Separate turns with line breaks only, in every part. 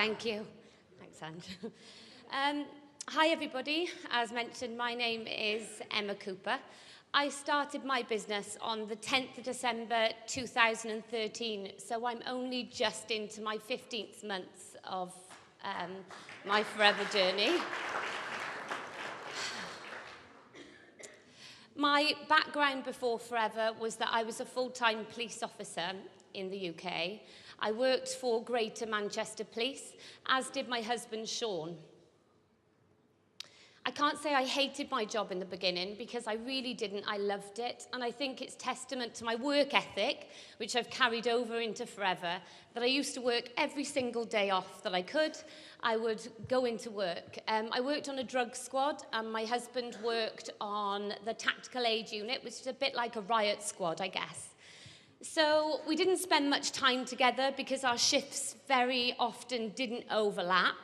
Thank you. Thanks, Andrew. Hi, everybody. As mentioned, my name is Ema Kupър. I started my business on the 10th of December 2013, so I'm only just into my 15th month of my Forever journey. My background before Forever was that I was a full-time police officer in the UK. I worked for Greater Manchester Police, as did my husband, Sean. I can't say I hated my job in the beginning, because I really didn't. I loved it, and I think it's testament to my work ethic, which I've carried over into Forever, that I used to work every single day off that I could. I would go into work. I worked on a drug squad, and my husband worked on the tactical aid unit, which is a bit like a riot squad, I guess. So we didn't spend much time together because our shifts very often didn't overlap.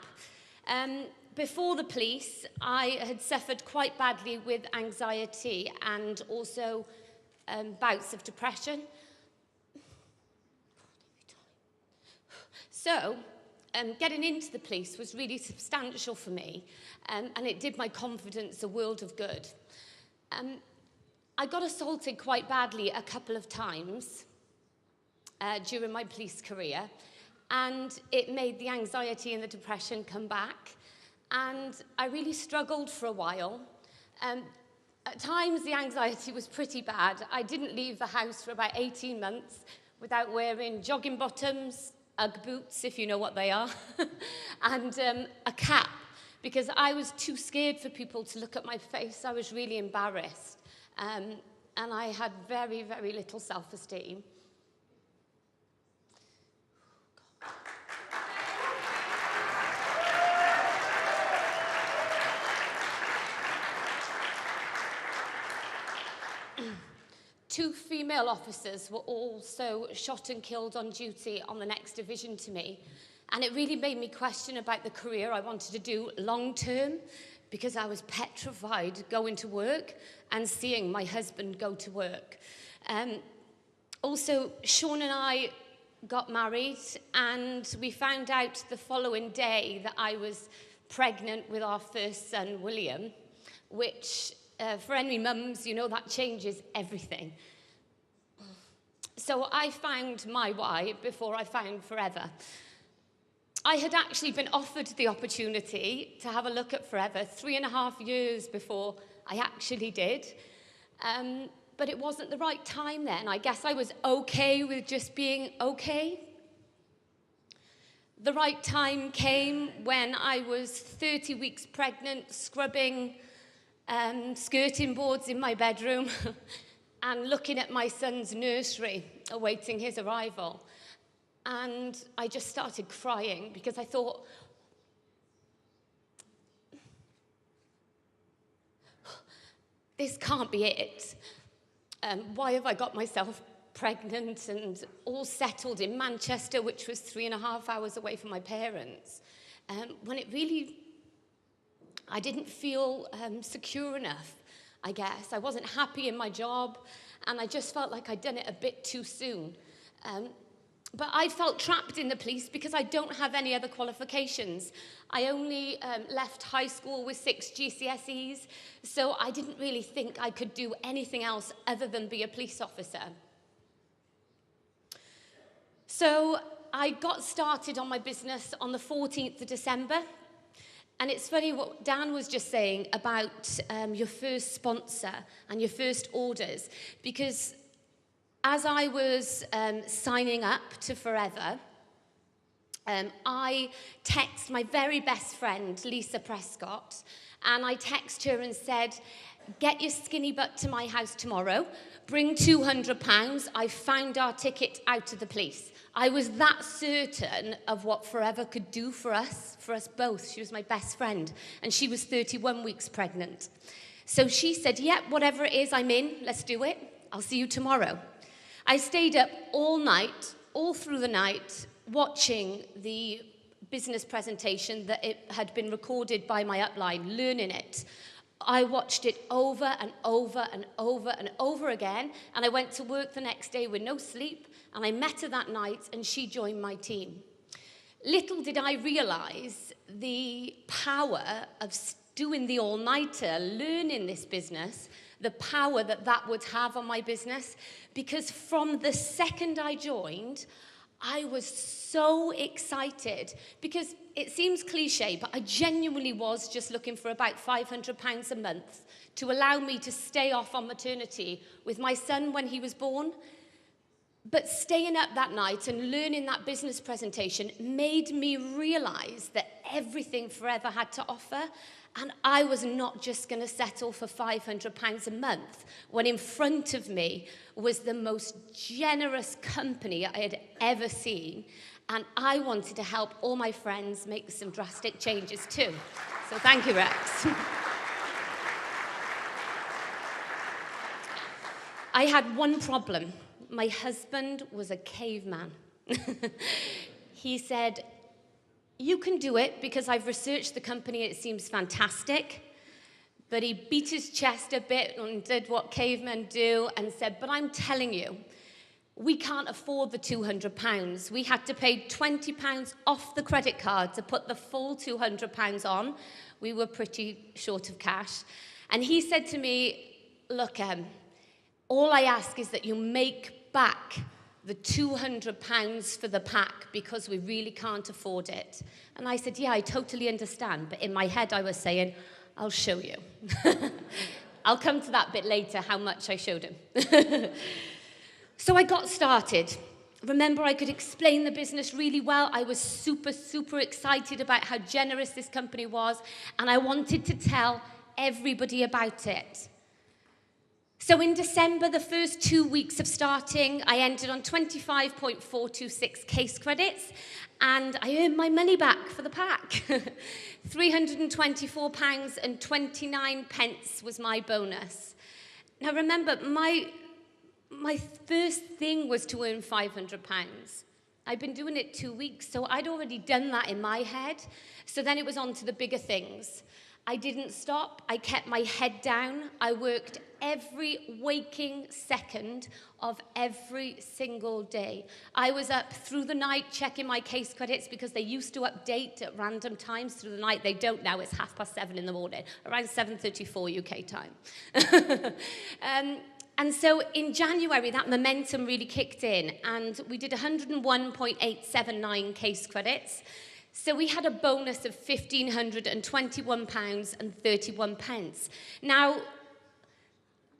Before the police, I had suffered quite badly with anxiety and also bouts of depression. So getting into the police was really substantial for me, and it did my confidence a world of good. I got assaulted quite badly a couple of times during my police career, and it made the anxiety and the depression come back. And I really struggled for a while. At times, the anxiety was pretty bad. I didn't leave the house for about 18 months without wearing jogging bottoms, Ugg boots, if you know what they are, and a cap, because I was too scared for people to look at my face. I was really embarrassed. And I had very, very little self-esteem. Two female officers were also shot and killed on duty on the next division to me. And it really made me question about the career I wanted to do long term, because I was petrified going to work and seeing my husband go to work. Also, Sean and I got married, and we found out the following day that I was pregnant with our first son, William, which for any mums, you know that changes everything. So I found my why before I found Forever. I had actually been offered the opportunity to have a look at Forever 3.5 years before I actually did. But it wasn't the right time then. I guess I was okay with just being okay. The right time came when I was 30 weeks pregnant, scrubbing skirting boards in my bedroom and looking at my son's nursery, awaiting his arrival. And I just started crying because I thought, this can't be it. Why have I got myself pregnant and all settled in Manchester, which was 3.5 hours away from my parents, when it really, I didn't feel secure enough, I guess. I wasn't happy in my job, and I just felt like I'd done it a bit too soon. But I felt trapped in the police because I don't have any other qualifications. I only left high school with 6 GCSEs, so I didn't really think I could do anything else other than be a police officer. So I got started on my business on the 14th of December. And it's funny what Dan was just saying about your first sponsor and your first orders, because as I was signing up to Forever, I text my very best friend, Lisa Prescott, and I text her and said, get your skinny butt to my house tomorrow, bring £200, I've found our ticket out of the police. I was that certain of what Forever could do for us both. She was my best friend, and she was 31 weeks pregnant. So she said, yeah, whatever it is, I'm in, let's do it. I'll see you tomorrow. I stayed up all night, all through the night, watching the business presentation that it had been recorded by my upline, learning it. I watched it over and over and over and over again, and I went to work the next day with no sleep, and I met her that night, and she joined my team. Little did I realise the power of doing the all-nighter, learning this business, the power that that would have on my business. Because from the second I joined, I was so excited. Because it seems cliche, but I genuinely was just looking for about £500 a month to allow me to stay off on maternity with my son when he was born. But staying up that night and learning that business presentation made me realise that everything Forever had to offer. And I was not just going to settle for £500 a month when in front of me was the most generous company I had ever seen. And I wanted to help all my friends make some drastic changes too. So thank you, Rex. I had one problem. My husband was a caveman. He said, "You can do it because I've researched the company, it seems fantastic." But he beat his chest a bit and did what cavemen do and said, "But I'm telling you, we can't afford the £200. We had to pay £20 off the credit card to put the full £200 on. We were pretty short of cash." And he said to me, "Look, all I ask is that you make back the £200 for the pack because we really can't afford it." And I said, "Yeah, I totally understand." But in my head, I was saying, "I'll show you." I'll come to that bit later, how much I showed him. So I got started. Remember, I could explain the business really well. I was super, super excited about how generous this company was, and I wanted to tell everybody about it. So in December, the first 2 weeks of starting, I ended on 25.426 case credits, and I earned my money back for the pack. £324.29 was my bonus. Now remember, my first thing was to earn £500. I'd been doing it 2 weeks, so I'd already done that in my head. So then it was on to the bigger things. I didn't stop. I kept my head down. I worked every waking second of every single day. I was up through the night checking my case credits because they used to update at random times through the night. They don't now. It's 7:30 in the morning, around 7:34 UK time. And so in January, that momentum really kicked in, and we did 101.879 case credits. So we had a bonus of £1,521.31. Now,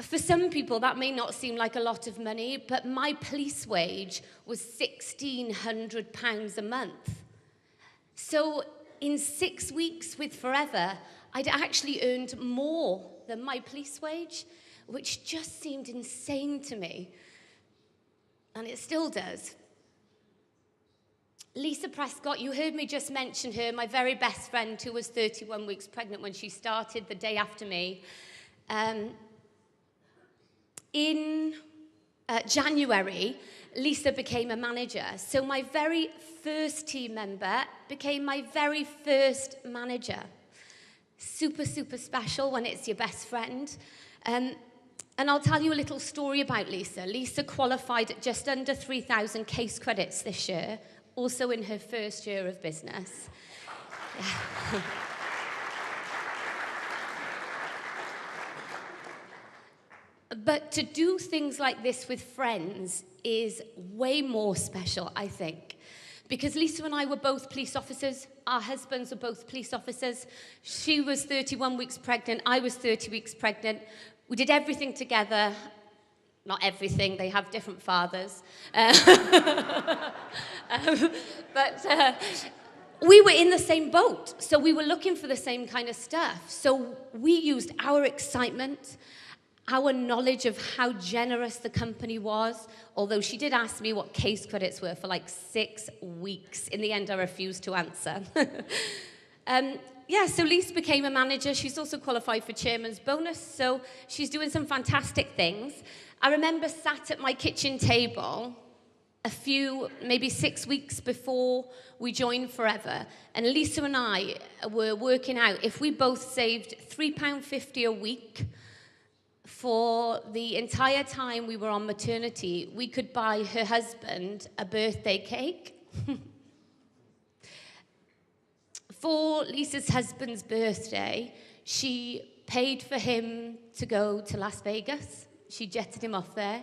for some people, that may not seem like a lot of money, but my police wage was £1,600 a month. So in 6 weeks with Forever, I'd actually earned more than my police wage, which just seemed insane to me. And it still does. Lisa Prescott, you heard me just mention her, my very best friend who was 31 weeks pregnant when she started the day after me. In January, Lisa became a manager. So my very first team member became my very first manager. Super, super special when it's your best friend. And I'll tell you a little story about Lisa. Lisa qualified at just under 3,000 case credits this year, also in her first year of business. Yeah. But to do things like this with friends is way more special, I think. Because Lisa and I were both police officers. Our husbands were both police officers. She was 31 weeks pregnant. I was 30 weeks pregnant. We did everything together. Not everything, they have different fathers. But we were in the same boat, so we were looking for the same kind of stuff. So we used our excitement, our knowledge of how generous the company was, although she did ask me what case credits were for like 6 weeks. In the end, I refused to answer. So Lisa became a manager. She's also qualified for chairman's bonus, so she's doing some fantastic things. I remember sat at my kitchen table maybe 6 weeks before we joined Forever, and Lisa and I were working out if we both saved £3.50 a week for the entire time we were on maternity, we could buy her husband a birthday cake. For Lisa's husband's birthday, she paid for him to go to Las Vegas. She jetted him off there.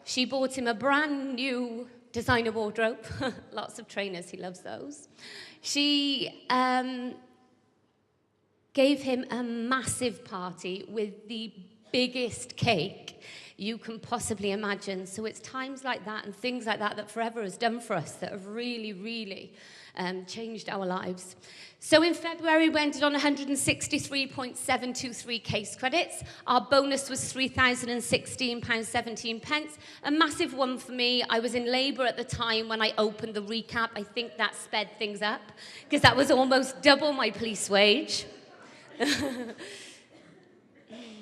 She bought him a brand new designer wardrobe. Lots of trainers, he loves those. She gave him a massive party with the biggest cake you can possibly imagine. So it's times like that and things like that that Forever has done for us that have really, really changed our lives. So in February, we ended on 163.723 case credits. Our bonus was £3,016.17. A massive one for me. I was in labour at the time when I opened the recap. I think that sped things up because that was almost double my police wage.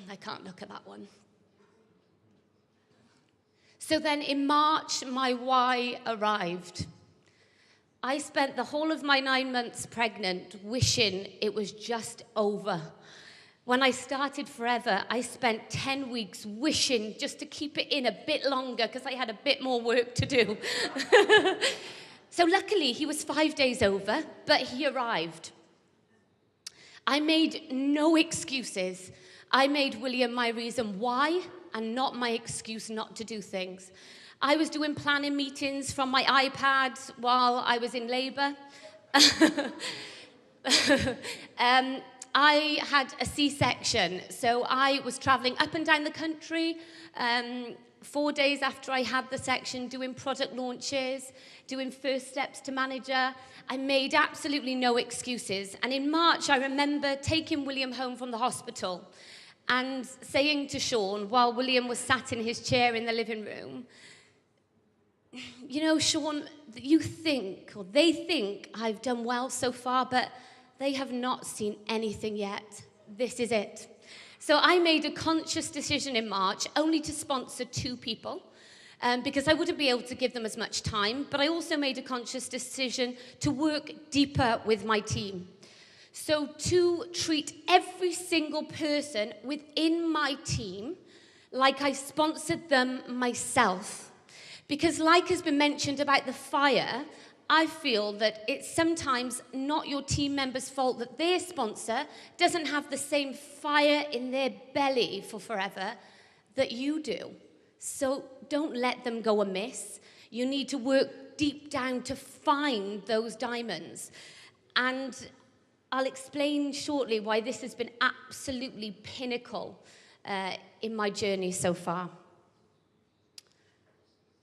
I can't look at that one. So then in March, my why arrived. I spent the whole of my 9 months pregnant wishing it was just over. When I started Forever, I spent 10 weeks wishing just to keep it in a bit longer because I had a bit more work to do. So luckily, he was 5 days over, but he arrived. I made no excuses. I made William my reason why and not my excuse not to do things. I was doing planning meetings from my iPad while I was in labour. I had a C-section, so I was travelling up and down the country 4 days after I had the section, doing product launches, doing first steps to manager. I made absolutely no excuses. And in March, I remember taking William home from the hospital and saying to Sean, while William was sat in his chair in the living room, you know, Sean, you think, or they think I've done well so far, but they have not seen anything yet. This is it. So I made a conscious decision in March only to sponsor 2 people because I wouldn't be able to give them as much time, but I also made a conscious decision to work deeper with my team. So to treat every single person within my team like I sponsored them myself. Because like has been mentioned about the fire, I feel that it's sometimes not your team member's fault that their sponsor doesn't have the same fire in their belly for Forever that you do. So don't let them go amiss. You need to work deep down to find those diamonds. And I'll explain shortly why this has been absolutely pinnacle in my journey so far.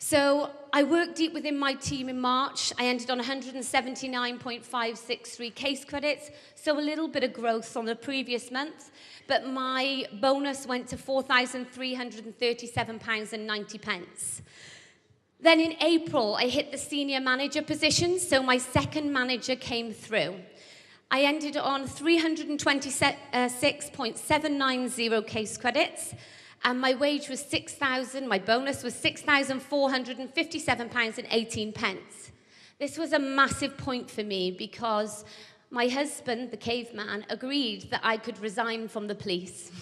So I worked deep within my team in March. I ended on 179.563 case credits, so a little bit of growth from the previous month, but my bonus went to £4,337.90. Then in April, I hit the senior manager position, so my second manager came through. I ended on 326.790 case credits, and my wage was my bonus was £6,457.18. This was a massive point for me because my husband, the caveman, agreed that I could resign from the police.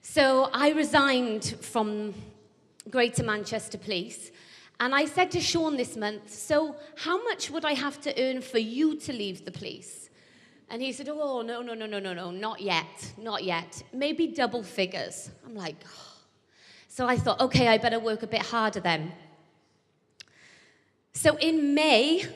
So I resigned from Greater Manchester Police, and I said to Sean this month, so how much would I have to earn for you to leave the police? And he said, oh, no, not yet. Maybe double figures. I'm like, oh. So I thought, okay, I better work a bit harder then. So in May,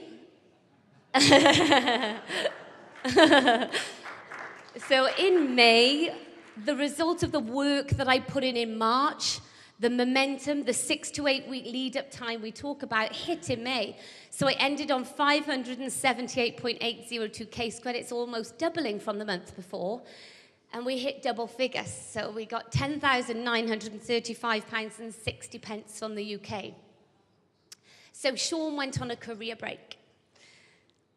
the result of the work that I put in March, the momentum, the 6 to 8 week lead-up time we talk about hit in May. So I ended on 578.802 case credits, almost doubling from the month before. And we hit double figures. So we got £10,935.60 from the UK. So Sean went on a career break.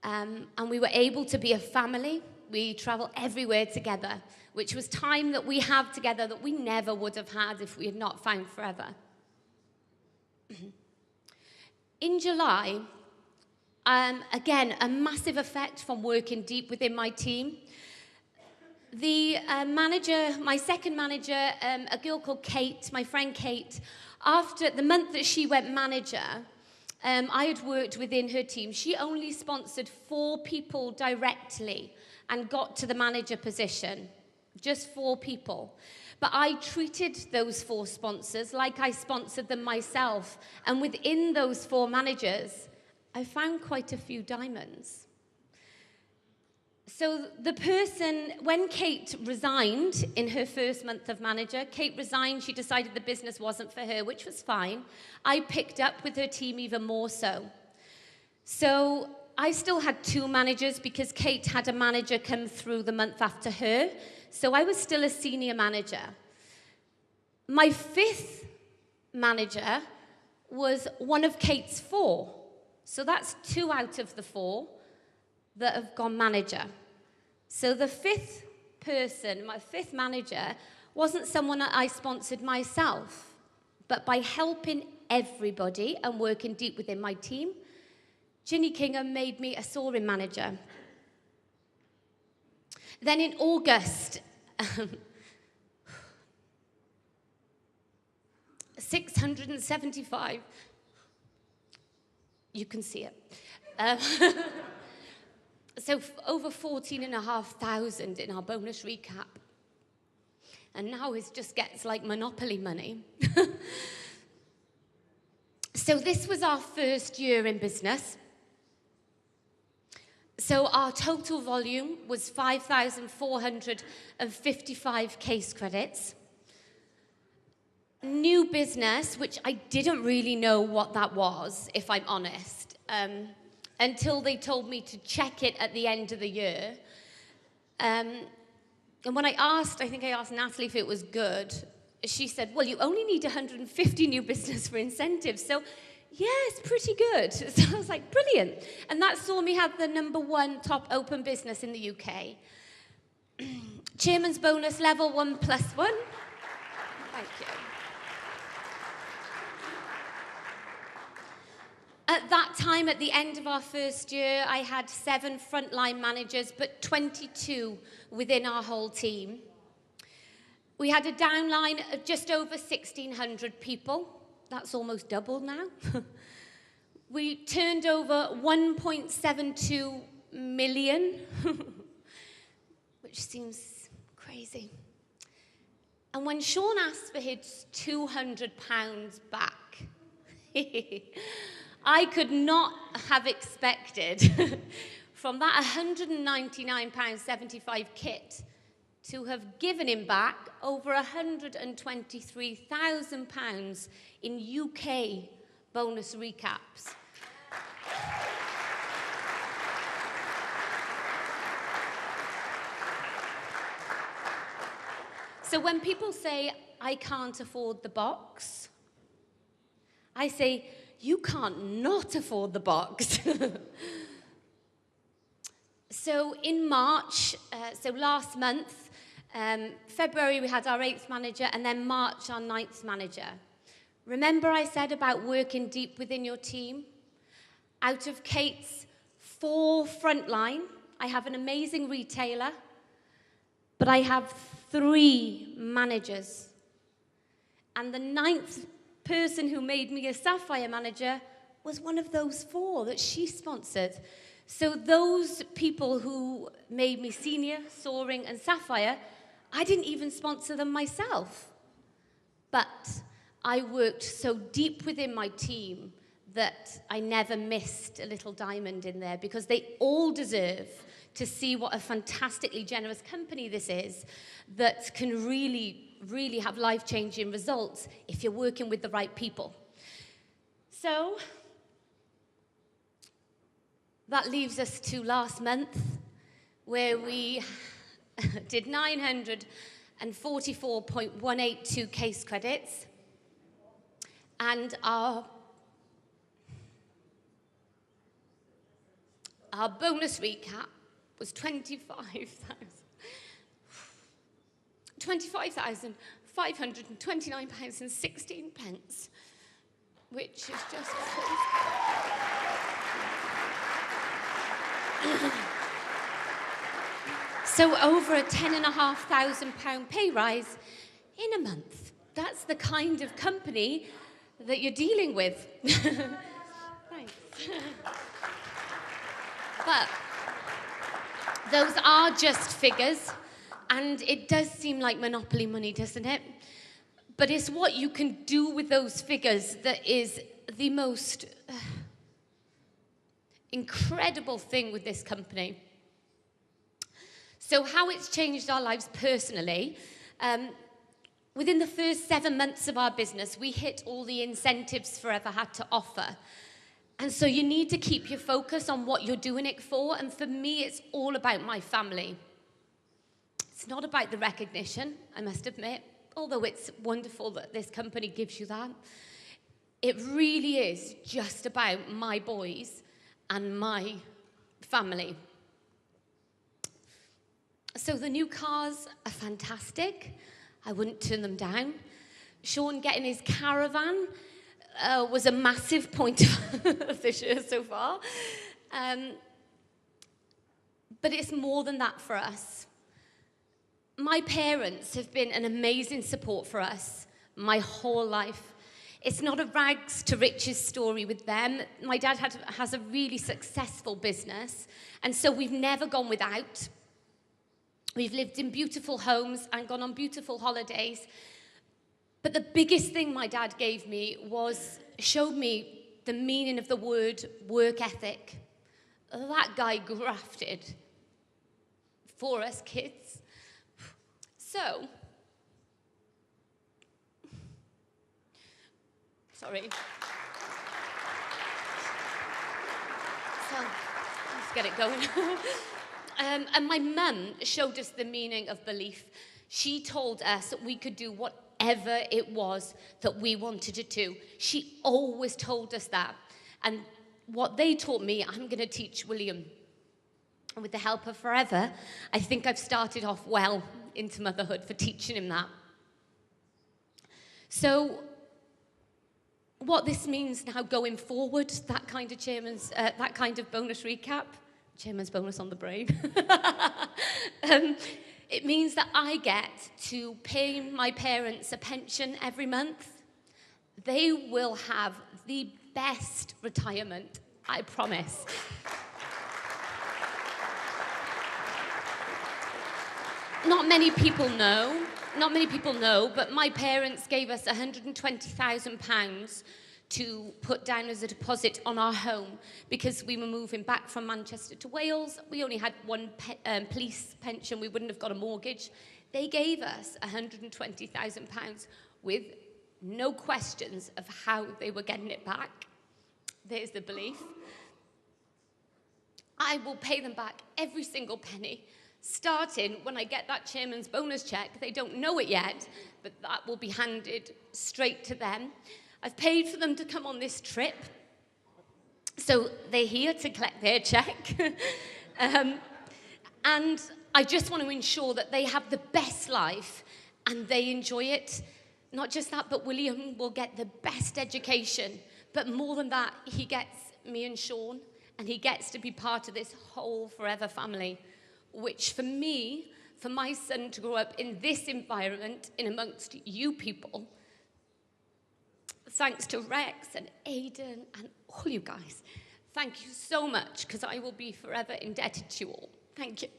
And we were able to be a family. We travel everywhere together, which was time that we have together that we never would have had if we had not found Forever. In July, again, a massive effect from working deep within my team. The manager, my second manager, a girl called Kate, my friend Kate, after the month that she went manager, I had worked within her team. She only sponsored 4 people directly and got to the manager position. Just 4 people. But I treated those 4 sponsors like I sponsored them myself. And within those 4 managers, I found quite a few diamonds. So the person, when Kate resigned in her first month of manager, Kate resigned, she decided the business wasn't for her, which was fine. I picked up with her team even more so. So I still had 2 managers because Kate had a manager come through the month after her. So I was still a senior manager. My 5th manager was one of Kate's 4. So that's 2 out of the 4 that have gone manager. So the 5th person, my 5th manager, wasn't someone that I sponsored myself, but by helping everybody and working deep within my team, Ginny Kingham made me a soaring manager. Then in August, 675, you can see it. So over 14,500 in our bonus recap. And now it just gets like Monopoly money. So this was our first year in business. So our total volume was 5,455 case credits. New business, which I didn't really know what that was, if I'm honest. Until they told me to check it at the end of the year. And when I think I asked Natalie if it was good, she said, well, you only need 150 new business for incentives. So, yeah, it's pretty good. So I was like, brilliant. And that saw me have the #1 top open business in the UK. Chairman's bonus level 1+1. Thank you. At that time, at the end of our first year, I had 7 frontline managers, but 22 within our whole team. We had a downline of just over 1,600 people. That's almost doubled now. We turned over 1.72 million, which seems crazy. And when Sean asked for his £200 back, I could not have expected from that £199.75 kit to have given him back over £123,000 in UK bonus recaps. So when people say, I can't afford the box, I say, you can't not afford the box. So in March, so last month, February we had our 8th manager, and then March our 9th manager. Remember I said about working deep within your team? Out of Kate's 4 frontline, I have an amazing retailer, but I have 3 managers. And the 9th person who made me a Sapphire manager was one of those 4 that she sponsored. So those people who made me senior, soaring, and Sapphire, I didn't even sponsor them myself. But I worked so deep within my team that I never missed a little diamond in there, because they all deserve to see what a fantastically generous company this is that can really have life-changing results if you're working with the right people. So that leaves us to last month, where we did 944.182 case credits, and our bonus recap was £25,529.16, which is just so over a £10,500 pay rise in a month. That's the kind of company that you're dealing with. But those are just figures, and it does seem like monopoly money, doesn't it? But it's what you can do with those figures that is the most incredible thing with this company. So how it's changed our lives personally, within the first 7 months of our business, we hit all the incentives Forevъr had to offer. And so you need to keep your focus on what you're doing it for. And for me, it's all about my family. It's not about the recognition, I must admit, although it's wonderful that this company gives you that. It really is just about my boys and my family. So the new cars are fantastic. I wouldn't turn them down. Sean getting his caravan was a massive point of this year so far. But it's more than that for us. My parents have been an amazing support for us my whole life. It's not a rags to riches story with them. My dad has a really successful business, and so we've never gone without. We've lived in beautiful homes and gone on beautiful holidays. But the biggest thing my dad gave me showed me the meaning of the word work ethic. That guy grafted for us kids. So, sorry. So, let's get it going. And my mum showed us the meaning of belief. She told us that we could do whatever it was that we wanted to do. She always told us that. And what they taught me, I'm going to teach William. And with the help of Forevъr, I think I've started off well into motherhood for teaching him that. So what this means now going forward, that kind of bonus recap, chairman's bonus on the brain, it means that I get to pay my parents a pension every month. They will have the best retirement, I promise. Not many people know, but my parents gave us £120,000 to put down as a deposit on our home because we were moving back from Manchester to Wales. We only had one police pension. We wouldn't have got a mortgage. They gave us £120,000 with no questions of how they were getting it back. There's the belief. I will pay them back every single penny, starting when I get that chairman's bonus check. They don't know it yet, but that will be handed straight to them. I've paid for them to come on this trip, so they're here to collect their check. And I just want to ensure that they have the best life and they enjoy it. Not just that, but William will get the best education. But more than that, he gets me and Sean, and he gets to be part of this whole Forevъr family, which for me, for my son to grow up in this environment, in amongst you people, thanks to Rex and Aidan and all you guys, thank you so much, because I will be forever indebted to you all. Thank you.